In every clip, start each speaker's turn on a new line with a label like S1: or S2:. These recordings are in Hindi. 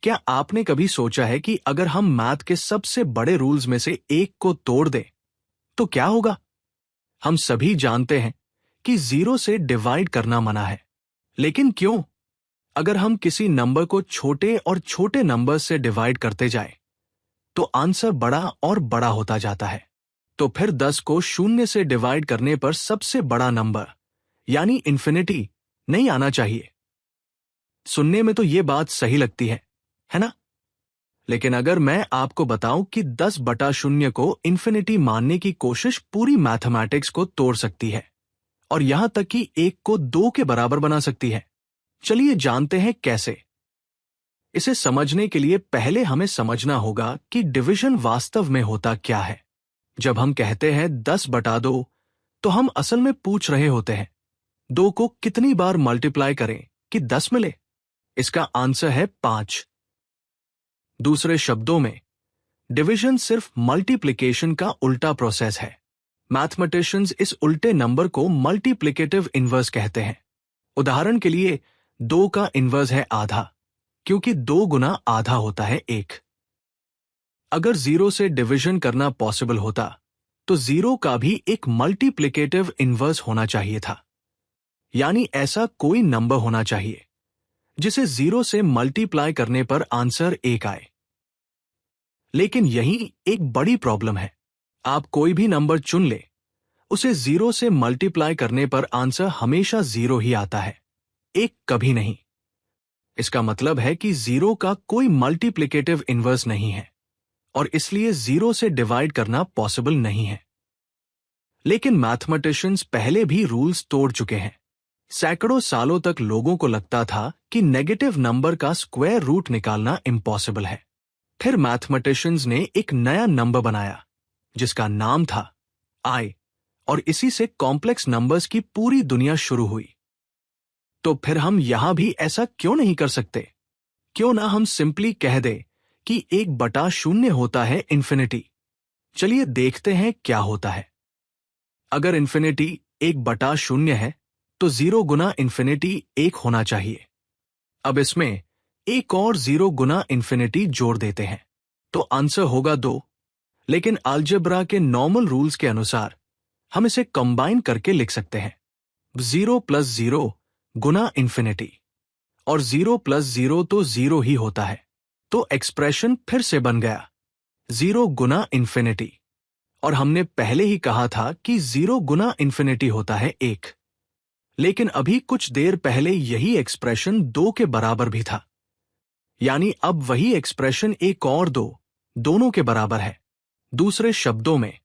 S1: क्या आपने कभी सोचा है कि अगर हम मैथ के सबसे बड़े रूल्स में से एक को तोड़ दें तो क्या होगा? हम सभी जानते हैं कि जीरो से डिवाइड करना मना है, लेकिन क्यों? अगर हम किसी नंबर को छोटे और छोटे नंबर से डिवाइड करते जाएं, तो आंसर बड़ा और बड़ा होता जाता है। तो फिर 10 को शून्य से डिवाइड करने पर सबसे बड़ा नंबर यानी इन्फिनिटी नहीं आना चाहिए। सुनने में तो ये बात सही लगती है ना? लेकिन अगर मैं आपको बताऊं कि 10 बटा शून्य को इन्फिनिटी मानने की कोशिश पूरी मैथमेटिक्स को तोड़ सकती है और यहां तक कि एक को 2 के बराबर बना सकती है। चलिए जानते हैं कैसे। इसे समझने के लिए पहले हमें समझना होगा कि डिवीजन वास्तव में होता क्या है। जब हम कहते हैं 10 बटा 2, तो हम असल में पूछ रहे होते हैं 2 को कितनी बार मल्टीप्लाई करें कि 10 मिले। इसका आंसर है 5। दूसरे शब्दों में डिवीजन सिर्फ मल्टीप्लिकेशन का उल्टा प्रोसेस है। मैथमेटिशियंस इस उल्टे नंबर को मल्टीप्लिकेटिव इनवर्स कहते हैं। उदाहरण के लिए 2 का इनवर्स है आधा, क्योंकि 2 गुना आधा होता है 1। अगर 0 से डिवीजन करना पॉसिबल होता तो 0 का भी एक मल्टीप्लिकेटिव इनवर्स होना चाहिए था, यानी ऐसा कोई नंबर होना चाहिए जिसे 0 से मल्टीप्लाई करने पर आंसर 1 आए। लेकिन यही एक बड़ी प्रॉब्लम है। आप कोई भी नंबर चुन ले, उसे 0 से मल्टीप्लाई करने पर आंसर हमेशा 0 ही आता है, 1 कभी नहीं। इसका मतलब है कि 0 का कोई मल्टीप्लिकेटिव इनवर्स नहीं है और इसलिए 0 से डिवाइड करना पॉसिबल नहीं है। लेकिन मैथमेटिशियंस पहले भी रूल्स तोड़ चुके हैं। सैकड़ों सालों तक लोगों को लगता था कि नेगेटिव नंबर का स्क्वायर रूट निकालना इम्पॉसिबल है। फिर मैथमेटिशियंस ने एक नया नंबर बनाया जिसका नाम था आई, और इसी से कॉम्प्लेक्स नंबर्स की पूरी दुनिया शुरू हुई। तो फिर हम यहां भी ऐसा क्यों नहीं कर सकते? क्यों ना हम सिंपली कह दें कि 1 बटा शून्य होता है इन्फिनिटी। चलिए देखते हैं क्या होता है। अगर इन्फिनिटी 1 बटा शून्य है तो 0 गुना इन्फिनिटी 1 होना चाहिए। अब इसमें एक और 0 गुना इन्फिनिटी जोड़ देते हैं तो आंसर होगा 2। लेकिन अलजेब्रा के नॉर्मल रूल्स के अनुसार हम इसे कंबाइन करके लिख सकते हैं 0 प्लस 0 गुना इन्फिनिटी, और 0 प्लस 0 तो 0 ही होता है। तो एक्सप्रेशन फिर से बन गया 0 गुना इन्फिनिटी, और हमने पहले ही कहा था कि 0 गुना इन्फिनिटी होता है 1। लेकिन अभी कुछ देर पहले यही एक्सप्रेशन 2 के बराबर भी था, यानी अब वही एक्सप्रेशन 1 और 2 दोनों के बराबर है। दूसरे शब्दों में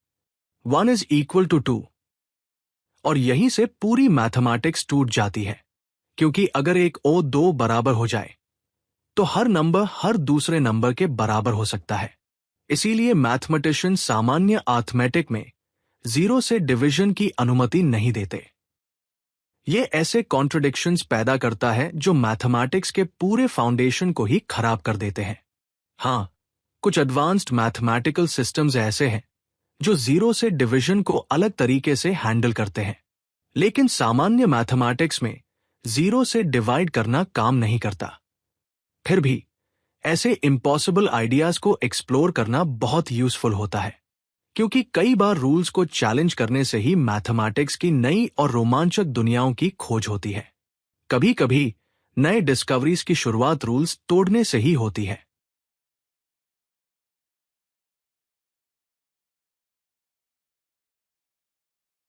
S1: 1 इज इक्वल टू 2। और यहीं से पूरी मैथमेटिक्स टूट जाती है, क्योंकि अगर 1 और 2 बराबर हो जाए तो हर नंबर हर दूसरे नंबर के बराबर हो सकता है। इसीलिए मैथमेटिशियन सामान्य अरिथमेटिक में 0 से डिवीजन की अनुमति नहीं देते। ये ऐसे कॉन्ट्रडिक्शंस पैदा करता है जो मैथमेटिक्स के पूरे फाउंडेशन को ही खराब कर देते हैं। हाँ, कुछ एडवांस्ड मैथमेटिकल सिस्टम्स ऐसे हैं जो 0 से डिवीजन को अलग तरीके से हैंडल करते हैं, लेकिन सामान्य मैथमेटिक्स में 0 से डिवाइड करना काम नहीं करता। फिर भी ऐसे इम्पॉसिबल आइडियाज को एक्सप्लोर करना बहुत यूजफुल होता है, क्योंकि कई बार रूल्स को चैलेंज करने से ही मैथमेटिक्स की नई और रोमांचक दुनियाओं की खोज होती है। कभी-कभी नए डिस्कवरीज की शुरुआत रूल्स तोड़ने से ही होती है।